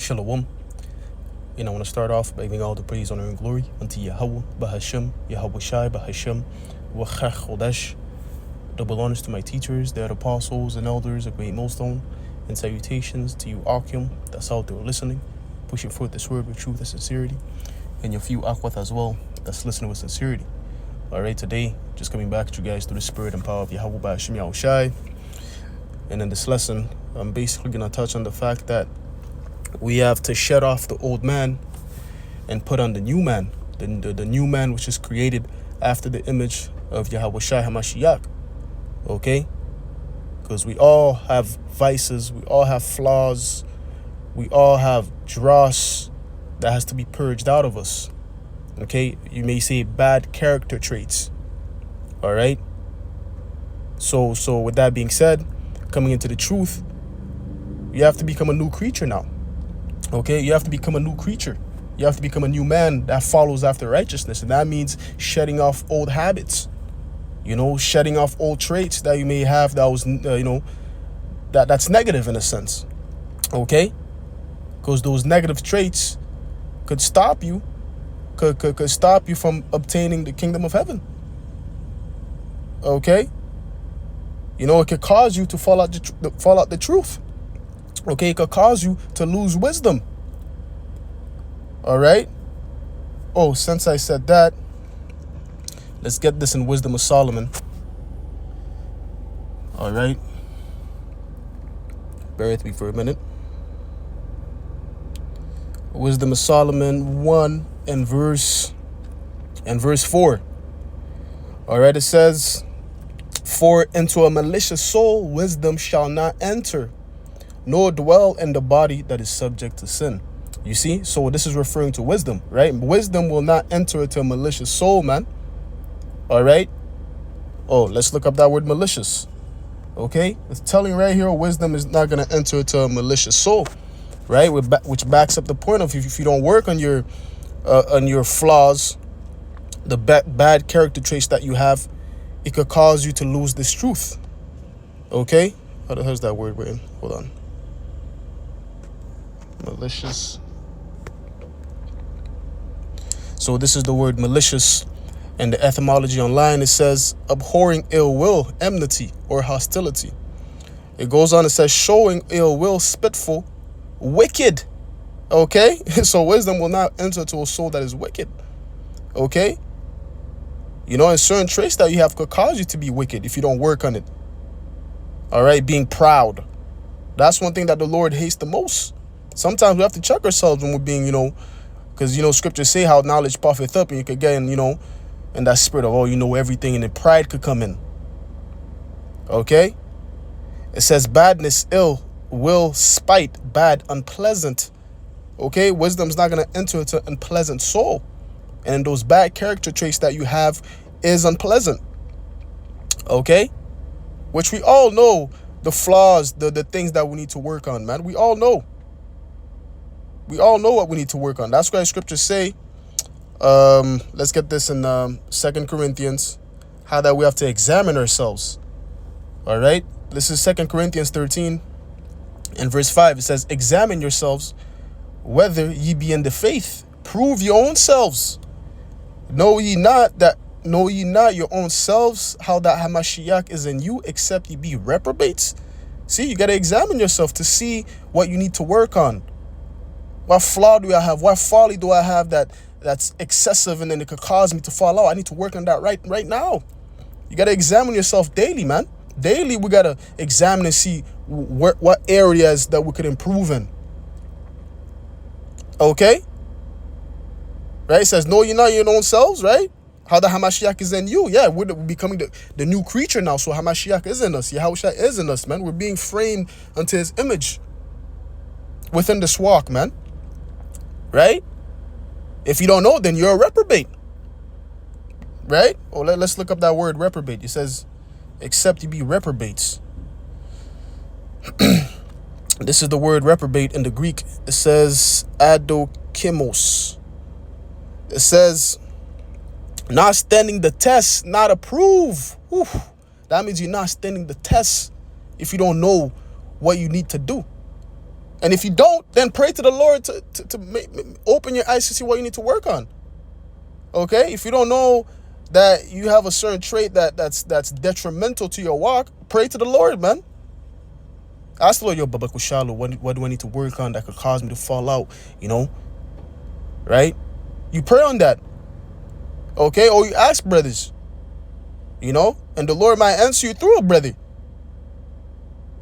Shalom. And I want to start off by giving all the praise, honor, and glory unto Yahweh, Bahashem, Yahweh Shai, Bahashem, Wachach Chodesh. Double honors to my teachers, the apostles and elders, a great millstone, and salutations to you, Akim, that's out there listening, pushing forth this word with truth and sincerity, and your few Akwat as well, that's listening with sincerity. All right, today, just coming back at you guys through the spirit and power of Yahweh, Bahashem, Yahweh Shai. And in this lesson, I'm basically going to touch on the fact that we have to shed off the old man and put on the new man, the new man which is created after the image of Yahweh Shai HaMashiach. Okay? Because we all have vices, we all have flaws, we all have dross that has to be purged out of us. Okay? You may say bad character traits. All right? So with that being said, coming into the truth, you have to become a new creature now. Okay, you have to become a new creature. You have to become a new man that follows after righteousness. And that means shedding off old habits, shedding off old traits that you may have that was, that's negative in a sense. Okay, because those negative traits could stop you, could stop you from obtaining the kingdom of heaven. Okay, it could cause you to fall out the truth. Okay, it could cause you to lose wisdom. All right. Oh, since I said that, let's get this in Wisdom of Solomon. All right. Bear with me for a minute. Wisdom of Solomon 1 and verse 4. All right, it says, "For into a malicious soul wisdom shall not enter, nor dwell in the body that is subject to sin." You see? So this is referring to wisdom, right? Wisdom will not enter into a malicious soul, man. All right? Oh, let's look up that word malicious. Okay? It's telling right here, wisdom is not going to enter into a malicious soul, right? Which backs up the point of if you don't work on your flaws, the bad character traits that you have, it could cause you to lose this truth. Okay? How the hell's that word written? Hold on. Malicious. So this is the word malicious, and the etymology online, it says abhorring ill will, enmity, or hostility. It goes on, it says showing ill will, spiteful, wicked. Okay, so wisdom will not enter to a soul that is wicked. Okay, and certain traits that you have could cause you to be wicked if you don't work on it. All right, being proud, that's one thing that the Lord hates the most. Sometimes we have to check ourselves when we're being, because, scriptures say how knowledge puffeth up, and you could get in, in that spirit of, everything, and then pride could come in. Okay? It says badness, ill will, spite, bad, unpleasant. Okay? Wisdom's not going to enter into an unpleasant soul. And those bad character traits that you have is unpleasant. Okay? Which we all know the flaws, the things that we need to work on, man. We all know. We all know what we need to work on. That's why scriptures say, let's get this in 2 Corinthians, how that we have to examine ourselves. All right? This is 2 Corinthians 13 and verse 5. It says, "Examine yourselves whether ye be in the faith. Prove your own selves. Know ye not your own selves, how that Hamashiach is in you, except ye be reprobates?" See, you got to examine yourself to see what you need to work on. What flaw do I have? What folly do I have that's excessive, and then it could cause me to fall out? I need to work on that right now. You got to examine yourself daily, man. Daily, we got to examine and see what areas that we could improve in. Okay? Right? It says, "Know ye not your own selves," right? How the Hamashiach is in you. Yeah, we're becoming the new creature now. So Hamashiach is in us. Yahushua is in us, man. We're being framed unto his image within this walk, man. Right? If you don't know, then you're a reprobate. Right? Oh, let's look up that word reprobate. It says, "Except you be reprobates." This is the word reprobate in the Greek. It says adokimos. It says not standing the test, not approve. Whew. That means you're not standing the test if you don't know what you need to do. And if you don't, then pray to the Lord to open your eyes to see what you need to work on. Okay? If you don't know that you have a certain trait that's detrimental to your walk, pray to the Lord, man. Ask the Lord, yo, Baba Kushalu, what do I need to work on that could cause me to fall out, right? You pray on that, okay? Or you ask brothers, and the Lord might answer you through a brother,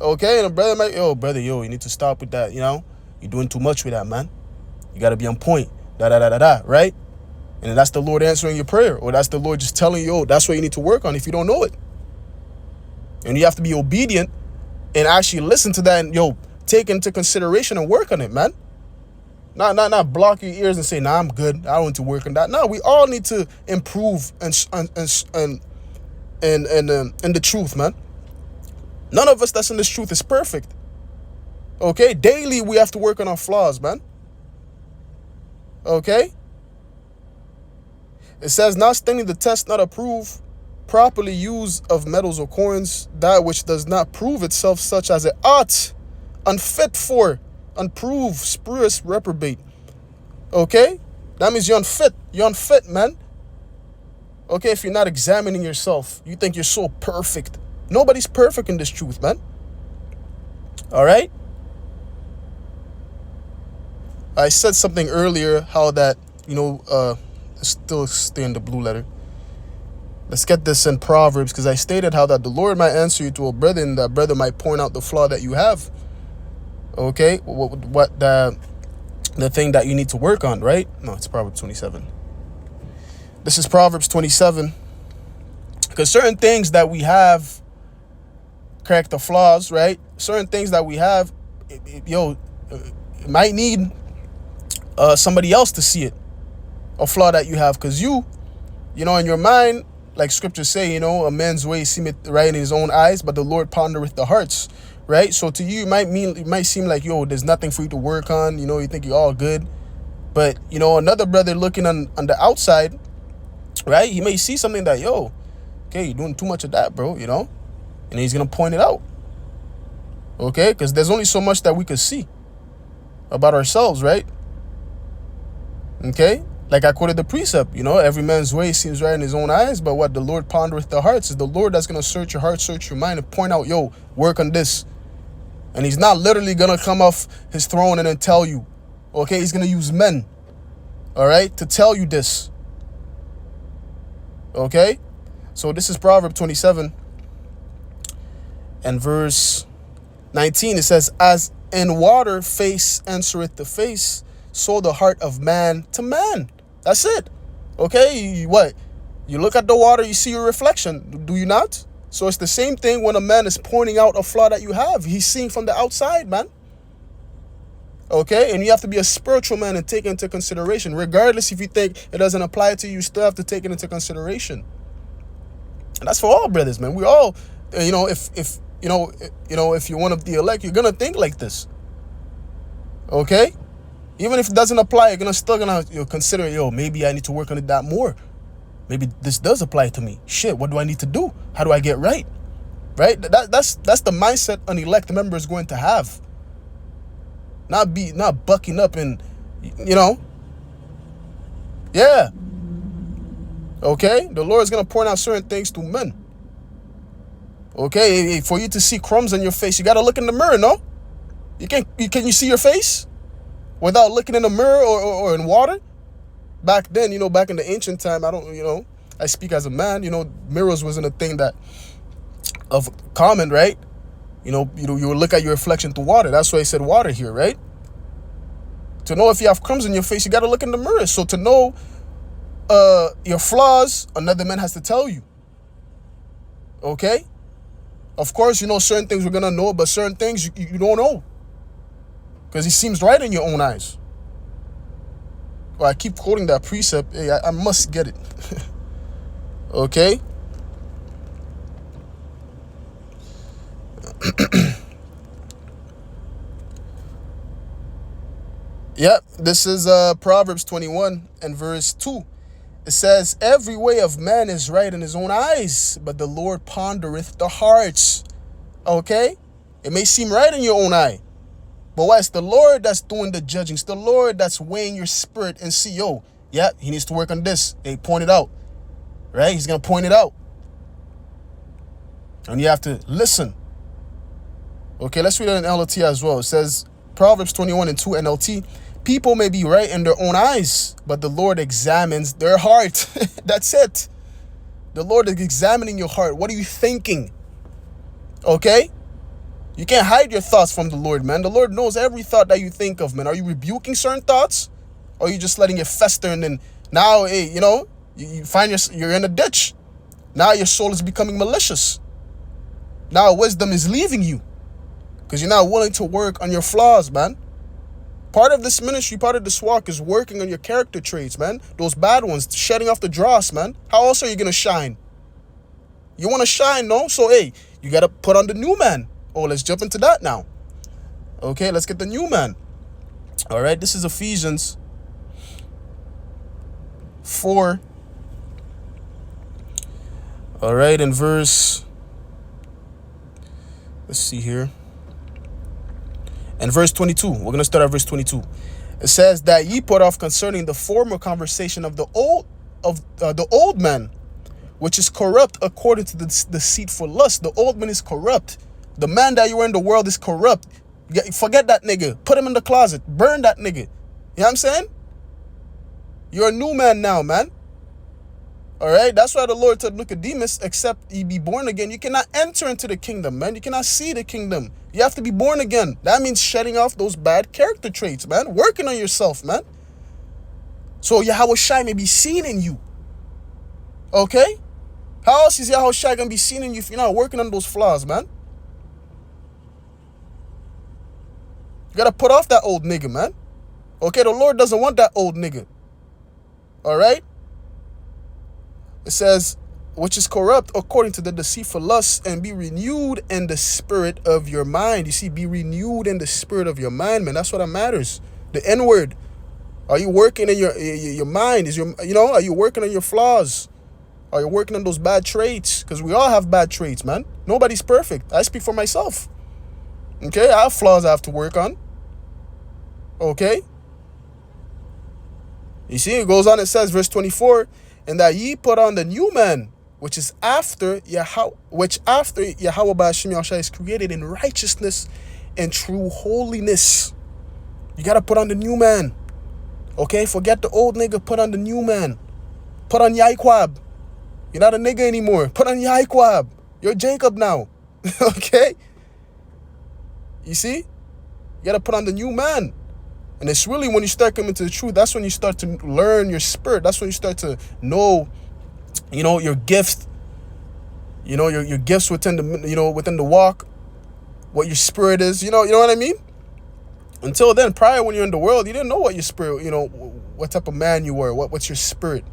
okay? And a brother might, you need to stop with that, you're doing too much with that, man. You got to be on point, right? And that's the Lord answering your prayer, or that's the Lord just telling you, that's what you need to work on if you don't know it. And you have to be obedient and actually listen to that and, take into consideration and work on it, man. Not block your ears and say, nah, I'm good, I don't need to work on that. No, we all need to improve and the truth, man. None of us that's in this truth is perfect. Okay? Daily we have to work on our flaws, man. Okay? It says, not standing the test, not approve, properly use of metals or coins, that which does not prove itself such as it ought, unfit for, unproved, spurious, reprobate. Okay? That means you're unfit. You're unfit, man. Okay, if you're not examining yourself, you think you're so perfect. Nobody's perfect in this truth, man. All right? I said something earlier, how that, still stay in the blue letter. Let's get this in Proverbs, because I stated how that the Lord might answer you to a brother, and that brother might point out the flaw that you have. Okay? What the thing that you need to work on, right? No, it's Proverbs 27. This is Proverbs 27. Because certain things that we have, character flaws, right? Certain things that we have, it might need somebody else to see it. A flaw that you have, because in your mind, like scriptures say, a man's way seemeth right in his own eyes, but the Lord pondereth the hearts, right? So to you, it might seem like, there's nothing for you to work on, you think you're all good. But, another brother looking on the outside, right? He may see something that, okay, you're doing too much of that, bro, and he's going to point it out. Okay? Because there's only so much that we could see about ourselves, right? Okay? Like I quoted the precept, every man's way seems right in his own eyes, but what the Lord pondereth the hearts is the Lord that's going to search your heart, search your mind, and point out, work on this. And he's not literally going to come off his throne and then tell you, okay? He's going to use men, all right, to tell you this. Okay? So this is Proverbs 27 and verse 19. It says, as in water face answereth the face, so the heart of man to man. That's it. Okay, you look at the water, you see your reflection, do you not? So it's the same thing when a man is pointing out a flaw that you have. He's seeing from the outside, man. Okay, and you have to be a spiritual man and take it into consideration. Regardless if you think it doesn't apply to you, you still have to take it into consideration. And that's for all brothers, man. We all, if you're one of the elect, you're gonna think like this. Okay? Even if it doesn't apply, you're still gonna consider, maybe I need to work on it that more. Maybe this does apply to me. Shit, what do I need to do? How do I get right? Right? That's the mindset an elect member is going to have. Not bucking up and, yeah. Okay? The Lord is gonna point out certain things to men. Okay? For you to see crumbs on your face, you gotta look in the mirror, no? Can you see your face without looking in the mirror or in water? Back then, back in the ancient time, I speak as a man, mirrors wasn't a thing that of common, right? You would look at your reflection through water. That's why I said water here, right? To know if you have crumbs in your face, you got to look in the mirror. So to know your flaws, another man has to tell you. Okay? Of course, certain things we're going to know, but certain things you don't know. Because he seems right in your own eyes. Well, I keep quoting that precept. Hey, I must get it. Okay? Yep, this is Proverbs 21 and verse 2. It says, every way of man is right in his own eyes, but the Lord pondereth the hearts. Okay? It may seem right in your own eye. But why? It's the Lord that's doing the judging. It's the Lord that's weighing your spirit and see, yo, yeah, he needs to work on this. They point it out, right? He's going to point it out. And you have to listen. Okay, let's read it in NLT as well. It says, Proverbs 21:2 NLT, people may be right in their own eyes, but the Lord examines their heart. That's it. The Lord is examining your heart. What are you thinking? Okay? You can't hide your thoughts from the Lord, man. The Lord knows every thought that you think of, man. Are you rebuking certain thoughts? Or are you just letting it fester and then now, hey, you find you're in a ditch. Now your soul is becoming malicious. Now wisdom is leaving you because you're not willing to work on your flaws, man. Part of this ministry, part of this walk is working on your character traits, man. Those bad ones, shedding off the dross, man. How else are you going to shine? You want to shine, no? So, hey, you got to put on the new man. Oh, let's jump into that now. Okay, let's get the new man. All right, this is Ephesians 4. All right, in verse, let's see here. In verse 22, we're going to start at verse 22. It says that ye put off concerning the former conversation of the old man, which is corrupt according to the deceitful lust. The old man is corrupt. The man that you were in the world is corrupt. Forget that nigga. Put him in the closet. Burn that nigga. You know what I'm saying? You're a new man now, man. All right? That's why the Lord told Nicodemus, except ye be born again, you cannot enter into the kingdom, man. You cannot see the kingdom. You have to be born again. That means shedding off those bad character traits, man. Working on yourself, man. So Yahweh Shai may be seen in you. Okay? How else is Yahweh Shai going to be seen in you if you're not working on those flaws, man? You got to put off that old nigga, man. Okay? The Lord doesn't want that old nigga. All right? It says, which is corrupt according to the deceitful lust, and be renewed in the spirit of your mind. You see, be renewed in the spirit of your mind, man. That's what that matters. The N word. Are you working in your mind? Are you working on your flaws? Are you working on those bad traits? Because we all have bad traits, man. Nobody's perfect. I speak for myself. Okay, I have flaws I have to work on. Okay. You see, it goes on, it says, verse 24, and that ye put on the new man, which after Yahweh Ba'ashim Yahushua is created in righteousness and true holiness. You got to put on the new man. Okay, forget the old nigga, put on the new man. Put on Yaquab. You're not a nigga anymore. Put on Yaquab. You're Jacob now. Okay? You see? You got to put on the new man. And it's really when you start coming to the truth, that's when you start to learn your spirit. That's when you start to know, your gifts, your gifts within the walk, what your spirit is, you know what I mean? Until then, prior when you're in the world, you didn't know what your spirit, what type of man you were, what's your spirit.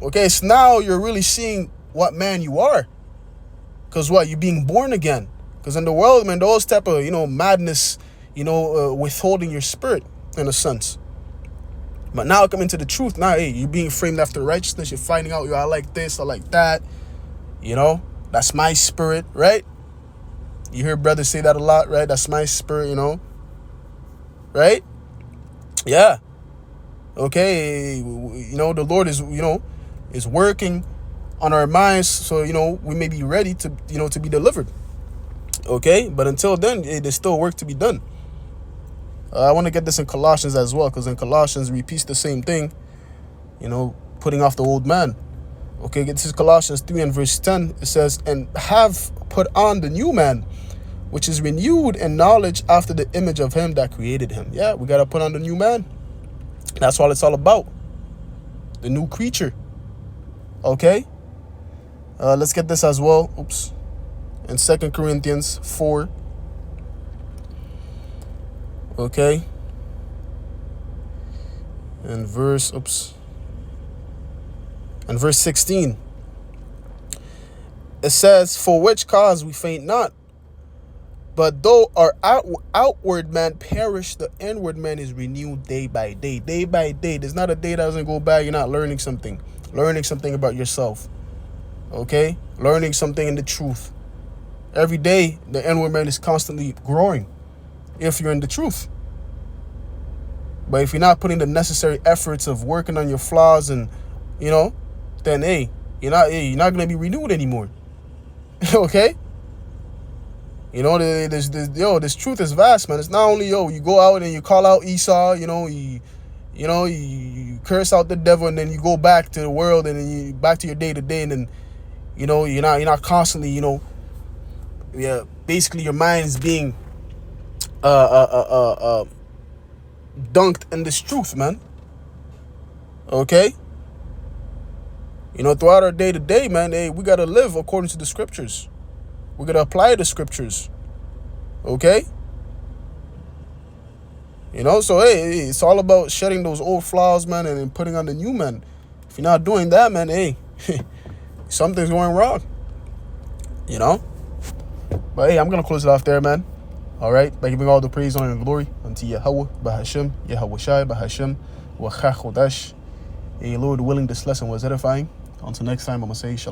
Okay, so now you're really seeing what man you are. Because what? You're being born again. Because in the world, man, those type of, madness, withholding your spirit in a sense. But now coming to the truth, now, hey, you're being framed after righteousness. You're finding out, I like this, I like that. That's my spirit, right? You hear brothers say that a lot, right? That's my spirit, right? Yeah. Okay, the Lord is, is working on our minds so, we may be ready to, to be delivered. Okay, but until then, there's still work to be done. I want to get this in Colossians as well, because in Colossians, it repeats the same thing, putting off the old man. Okay, this is Colossians 3 and verse 10. It says, and have put on the new man, which is renewed in knowledge after the image of him that created him. Yeah, we got to put on the new man. That's all it's all about. The new creature. Okay, let's get this as well. Oops. In 2 Corinthians 4. Okay. And verse 16. It says, for which cause we faint not. But though our outward man perish, the inward man is renewed day by day. Day by day. There's not a day that doesn't go by. You're not learning something. Learning something about yourself. Okay? Learning something in the truth. Every day, the inward man is constantly growing. if you're in the truth. But if you're not putting the necessary efforts of working on your flaws and, then hey, you're not gonna be renewed anymore. Okay? This truth is vast, man. It's not only you go out and you call out Esau, you curse out the devil, and then you go back to the world, and then you back to your day to day, and then you're not constantly basically your mind is being dunked in this truth, man. Okay? Throughout our day to day, man, hey, we gotta live according to the scriptures. We gotta apply the scriptures. Okay? So hey, it's all about shedding those old flaws, man, and putting on the new man. If you're not doing that, man, hey, something's going wrong. But hey, I'm gonna close it off there, man. Alright, by giving all the praise, honor, and glory unto Yahweh, Bahashem, Yahweh Shai, Bahashem, Wachachodash. Hey, Lord willing, this lesson was edifying. Until next time, I'm gonna say shalom.